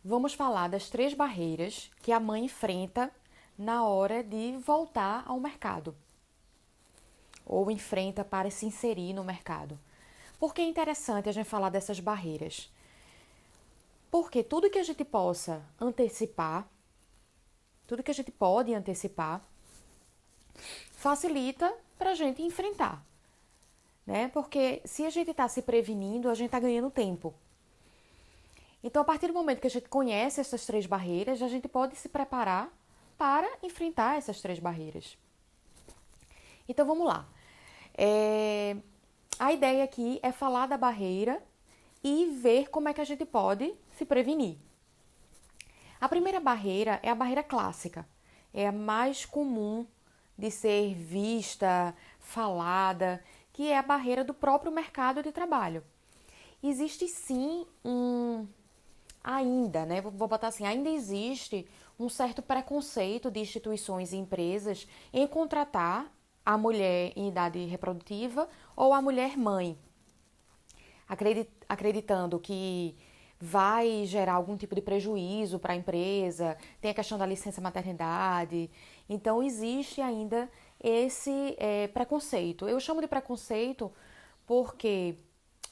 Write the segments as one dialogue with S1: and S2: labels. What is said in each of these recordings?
S1: vamos falar das 3 barreiras que a mãe enfrenta na hora de voltar ao mercado ou enfrenta para se inserir no mercado. Por que é interessante a gente falar dessas barreiras? Porque tudo que a gente possa antecipar, tudo que a gente pode antecipar, facilita para a gente enfrentar, né? Porque se a gente está se prevenindo, a gente está ganhando tempo. Então, a partir do momento que a gente conhece essas 3 barreiras, a gente pode se preparar para enfrentar essas 3 barreiras. Então, vamos lá. A ideia aqui é falar da barreira e ver como é que a gente pode se prevenir. A primeira barreira é a barreira clássica. É a mais comum de ser vista, falada, que é a barreira do próprio mercado de trabalho. Existe sim ainda, né? Vou botar assim, ainda existe um certo preconceito de instituições e empresas em contratar a mulher em idade reprodutiva ou a mulher mãe, acreditando que vai gerar algum tipo de prejuízo para a empresa, tem a questão da licença maternidade. Então, existe ainda esse preconceito. Eu chamo de preconceito porque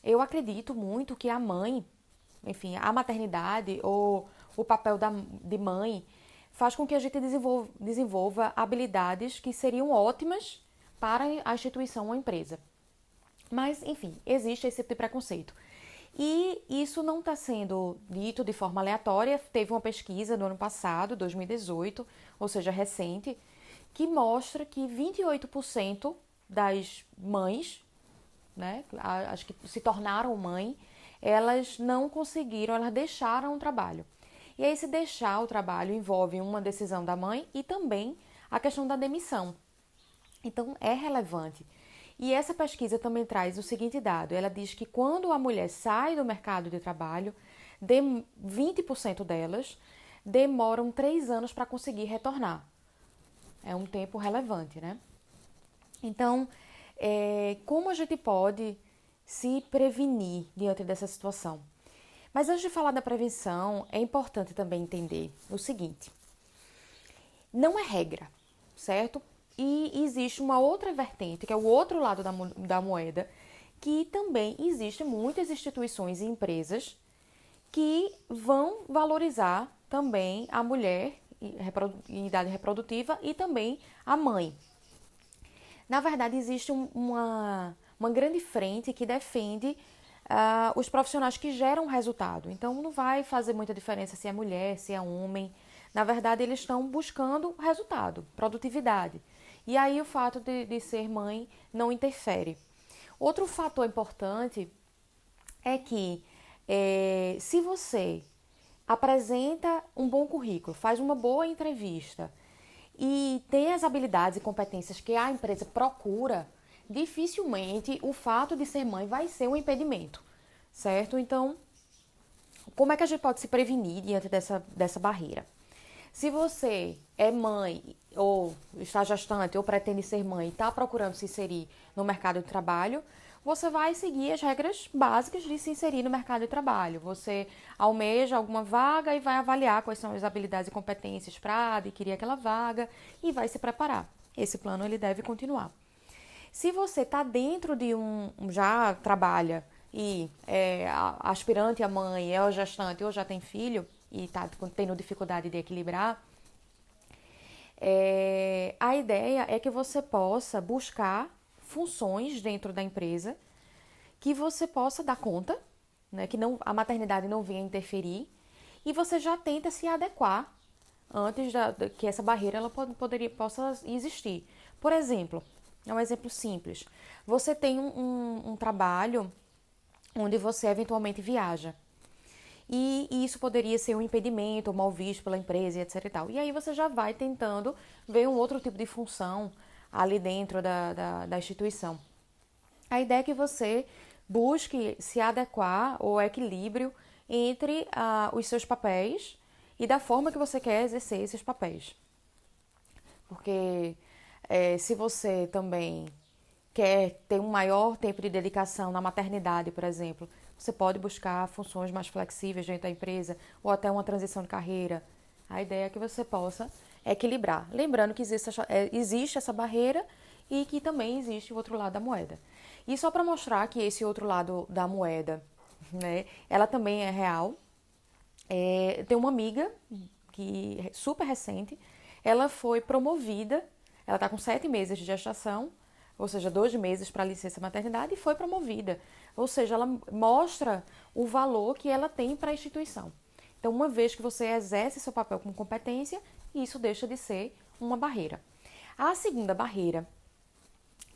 S1: eu acredito muito que a mãe, enfim, a maternidade ou o papel de mãe faz com que a gente desenvolva habilidades que seriam ótimas para a instituição ou a empresa. Mas, enfim, existe esse tipo de preconceito. E isso não está sendo dito de forma aleatória. Teve uma pesquisa no ano passado, 2018, ou seja, recente, que mostra que 28% das mães, né, as que se tornaram mãe, elas não conseguiram, elas deixaram o trabalho. E aí, se deixar o trabalho envolve uma decisão da mãe e também a questão da demissão. Então, é relevante. E essa pesquisa também traz o seguinte dado: ela diz que quando a mulher sai do mercado de trabalho, 20% delas demoram 3 anos para conseguir retornar. É um tempo relevante, né? Então, como a gente pode se prevenir diante dessa situação? Mas antes de falar da prevenção, é importante também entender o seguinte: não é regra, certo? E existe uma outra vertente, que é o outro lado da moeda, que também existem muitas instituições e empresas que vão valorizar também a mulher em idade reprodutiva e também a mãe. Na verdade, existe uma grande frente que defende os profissionais que geram resultado. Então, não vai fazer muita diferença se é mulher, se é homem. Na verdade, eles estão buscando resultado, produtividade. E aí, o fato de ser mãe não interfere. Outro fator importante é que se você apresenta um bom currículo, faz uma boa entrevista e tem as habilidades e competências que a empresa procura, dificilmente o fato de ser mãe vai ser um impedimento, certo? Então, como é que a gente pode se prevenir diante dessa barreira? Se você é mãe ou está gestante ou pretende ser mãe e está procurando se inserir no mercado de trabalho, você vai seguir as regras básicas de se inserir no mercado de trabalho. Você almeja alguma vaga e vai avaliar quais são as habilidades e competências para adquirir aquela vaga e vai se preparar. Esse plano ele deve continuar. Se você está dentro de já trabalha e é aspirante a mãe, é gestante ou já tem filho e está tendo dificuldade de equilibrar, a ideia é que você possa buscar funções dentro da empresa que você possa dar conta, né, que a maternidade não venha interferir, e você já tenta se adequar antes que essa barreira ela possa existir. Por exemplo, é um exemplo simples. Você tem um trabalho onde você eventualmente viaja. E isso poderia ser um impedimento, ou mal visto pela empresa, etc. E tal. E aí você já vai tentando ver um outro tipo de função ali dentro da instituição. A ideia é que você busque se adequar ao equilíbrio entre os seus papéis e da forma que você quer exercer esses papéis. Porque se você também quer ter um maior tempo de dedicação na maternidade, por exemplo, você pode buscar funções mais flexíveis dentro da empresa ou até uma transição de carreira. A ideia é que você possa equilibrar. Lembrando que existe essa barreira e que também existe o outro lado da moeda. E só para mostrar que esse outro lado da moeda, né, ela também é real. Tem uma amiga que é super recente, ela foi promovida, ela está com 7 meses de gestação, ou seja, 2 meses para licença maternidade, e foi promovida. Ou seja, ela mostra o valor que ela tem para a instituição. Então, uma vez que você exerce seu papel com competência, isso deixa de ser uma barreira. A segunda barreira,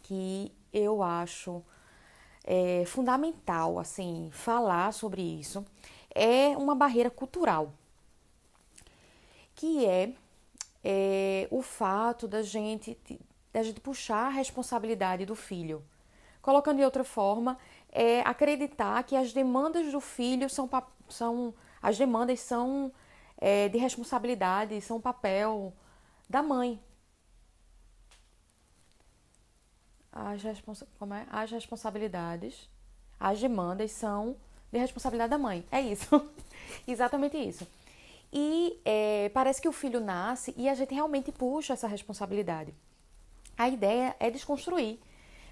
S1: que eu acho fundamental, assim, falar sobre isso, é uma barreira cultural, que o fato da gente puxar a responsabilidade do filho. Colocando de outra forma, acreditar que as demandas do filho as demandas são de responsabilidade, são papel da mãe. As responsabilidades, as demandas são de responsabilidade da mãe. É isso. Exatamente isso. E parece que o filho nasce e a gente realmente puxa essa responsabilidade. A ideia é desconstruir.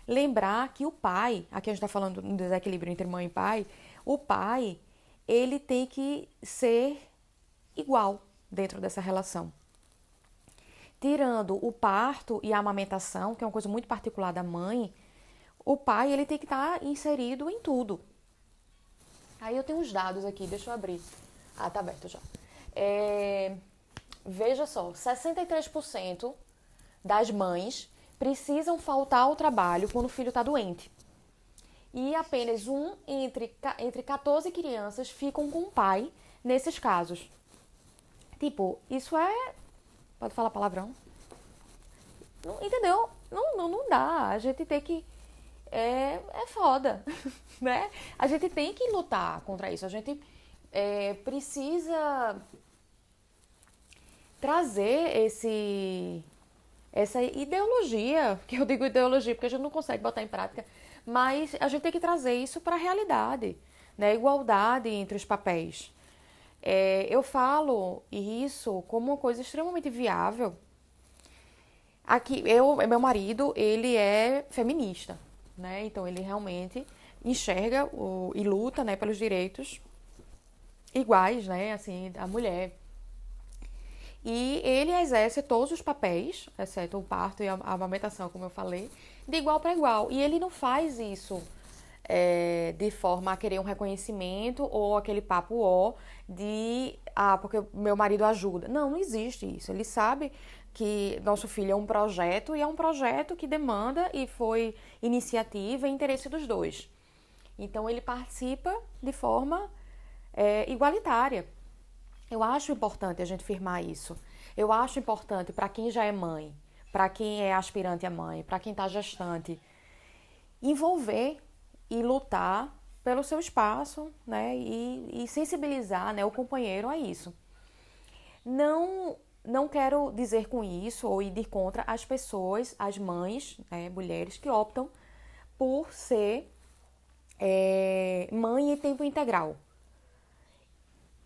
S1: Lembrar que o pai, aqui a gente está falando do desequilíbrio entre mãe e pai, o pai, ele tem que ser igual dentro dessa relação. Tirando o parto e a amamentação, que é uma coisa muito particular da mãe, o pai, ele tem que estar inserido em tudo. Aí eu tenho uns dados aqui, deixa eu abrir. Ah, tá aberto já. Veja só, 63% das mães precisam faltar ao trabalho quando o filho está doente. E apenas entre 14 crianças ficam com o pai nesses casos. Tipo, isso pode falar palavrão? Não, entendeu? Não dá. A gente tem que... É foda, né? A gente tem que lutar contra isso. A gente precisa trazer essa ideologia, que eu digo ideologia porque a gente não consegue botar em prática, mas a gente tem que trazer isso para a realidade, né? Igualdade entre os papéis. Eu falo isso como uma coisa extremamente viável. Aqui, meu marido, ele é feminista, né? Então ele realmente enxerga e luta, né, pelos direitos iguais, né, assim, da mulher. E ele exerce todos os papéis, exceto o parto e a amamentação, como eu falei, de igual para igual. E ele não faz isso de forma a querer um reconhecimento ou aquele papo de porque meu marido ajuda. Não existe isso. Ele sabe que nosso filho é um projeto e é um projeto que demanda e foi iniciativa e interesse dos dois. Então ele participa de forma igualitária. Eu acho importante a gente firmar isso. Eu acho importante para quem já é mãe, para quem é aspirante a mãe, para quem está gestante, envolver e lutar pelo seu espaço, né? E sensibilizar, né, o companheiro a isso. Não quero dizer com isso ou ir contra as pessoas, as mães, né, mulheres que optam por ser mãe em tempo integral.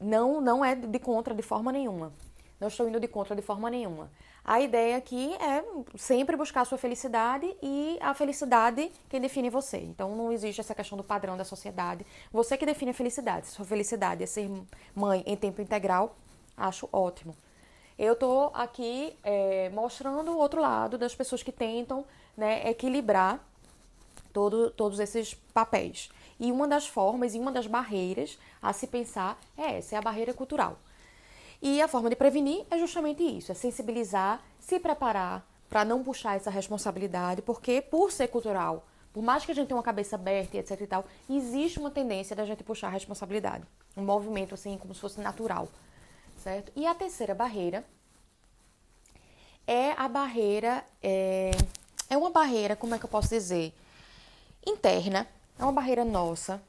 S1: Não é de contra de forma nenhuma. Não estou indo de contra de forma nenhuma. A ideia aqui é sempre buscar a sua felicidade e a felicidade quem define você. Então não existe essa questão do padrão da sociedade. Você que define a felicidade. Se sua felicidade é ser mãe em tempo integral, acho ótimo. Eu estou aqui mostrando o outro lado das pessoas que tentam, né, equilibrar todos esses papéis. E uma das formas e uma das barreiras a se pensar essa, é a barreira cultural. E a forma de prevenir é justamente isso, é sensibilizar, se preparar para não puxar essa responsabilidade, porque por ser cultural, por mais que a gente tenha uma cabeça aberta e etc e tal, existe uma tendência da gente puxar a responsabilidade. Um movimento assim, como se fosse natural, certo? E a terceira barreira é a barreira, é uma barreira, como é que eu posso dizer, interna, é uma barreira nossa,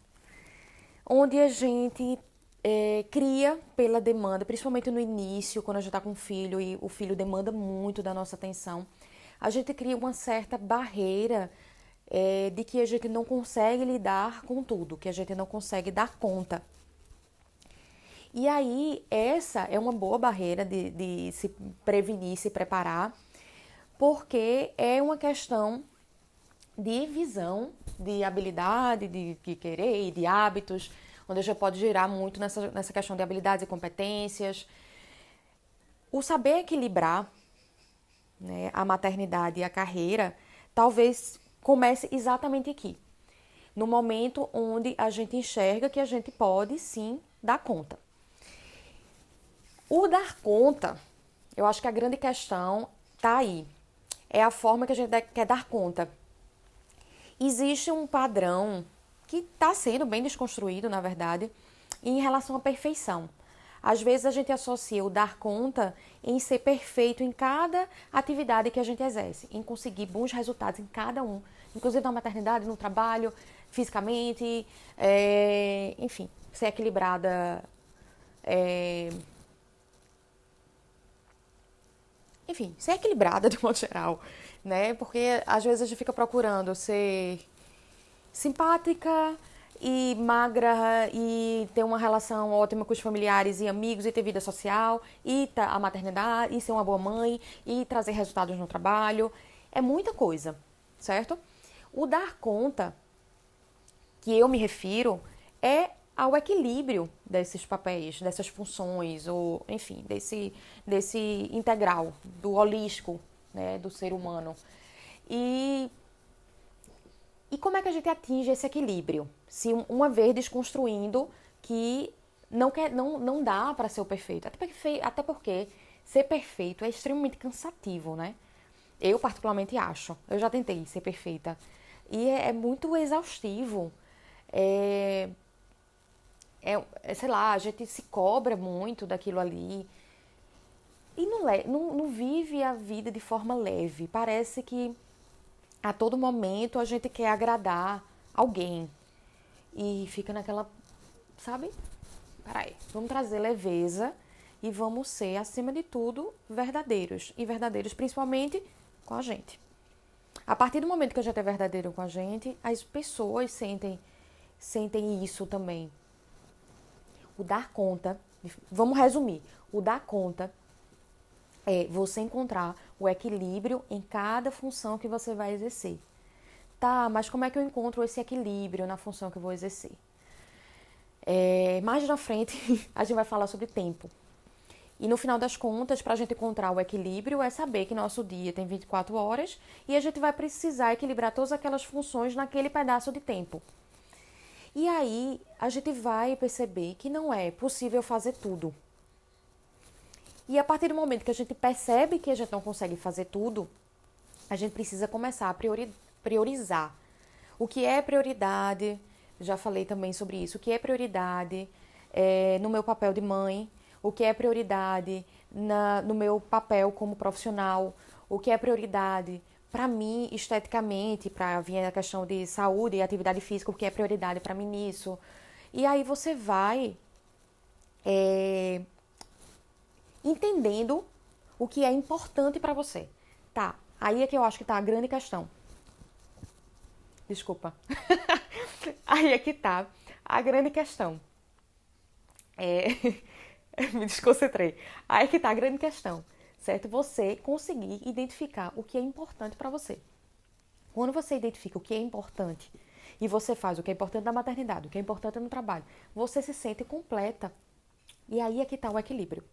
S1: onde a gente cria pela demanda, principalmente no início, quando a gente está com um filho e o filho demanda muito da nossa atenção, a gente cria uma certa barreira de que a gente não consegue lidar com tudo, que a gente não consegue dar conta. E aí, essa é uma boa barreira de se prevenir, se preparar, porque é uma questão de visão, de habilidade, de querer e de hábitos, onde a gente pode girar muito nessa questão de habilidades e competências. O saber equilibrar, né, a maternidade e a carreira, talvez comece exatamente aqui, no momento onde a gente enxerga que a gente pode sim dar conta. O dar conta, eu acho que a grande questão está aí. É a forma que a gente quer dar conta. Existe um padrão que está sendo bem desconstruído, na verdade, em relação à perfeição. Às vezes a gente associa o dar conta em ser perfeito em cada atividade que a gente exerce, em conseguir bons resultados em cada um, inclusive na maternidade, no trabalho, fisicamente, enfim, ser equilibrada, enfim, ser equilibrada de modo geral, né? Porque às vezes a gente fica procurando ser simpática e magra e ter uma relação ótima com os familiares e amigos e ter vida social e a maternidade e ser uma boa mãe e trazer resultados no trabalho. É muita coisa, certo? O dar conta que eu me refiro é ao equilíbrio desses papéis, dessas funções, ou enfim, desse integral, do holístico, né, do ser humano. E como é que a gente atinge esse equilíbrio? Se uma vez desconstruindo que não dá para ser o perfeito. Até porque ser perfeito é extremamente cansativo, né? Eu particularmente acho. Eu já tentei ser perfeita. E é muito exaustivo. Sei lá, a gente se cobra muito daquilo ali. E não vive a vida de forma leve. Parece que a todo momento a gente quer agradar alguém. E fica naquela, sabe? Peraí, vamos trazer leveza e vamos ser, acima de tudo, verdadeiros. E verdadeiros principalmente com a gente. A partir do momento que a gente é verdadeiro com a gente, as pessoas sentem isso também. O dar conta, vamos resumir, o dar conta é você encontrar o equilíbrio em cada função que você vai exercer. Tá, mas como é que eu encontro esse equilíbrio na função que eu vou exercer? Mais na frente, a gente vai falar sobre tempo. E no final das contas, para a gente encontrar o equilíbrio, é saber que nosso dia tem 24 horas e a gente vai precisar equilibrar todas aquelas funções naquele pedaço de tempo. E aí, a gente vai perceber que não é possível fazer tudo. E a partir do momento que a gente percebe que a gente não consegue fazer tudo, a gente precisa começar a priorizar. O que é prioridade? Já falei também sobre isso. O que é prioridade no meu papel de mãe? O que é prioridade no meu papel como profissional? O que é prioridade para mim esteticamente, para vir a questão de saúde e atividade física, o que é prioridade para mim nisso? E aí você vai entendendo o que é importante para você. Tá, aí é que eu acho que tá a grande questão. Desculpa. Aí é que tá a grande questão. Me desconcentrei. Aí é que tá a grande questão, certo? Você conseguir identificar o que é importante para você. Quando você identifica o que é importante e você faz o que é importante na maternidade, o que é importante no trabalho, você se sente completa. E aí é que tá o equilíbrio.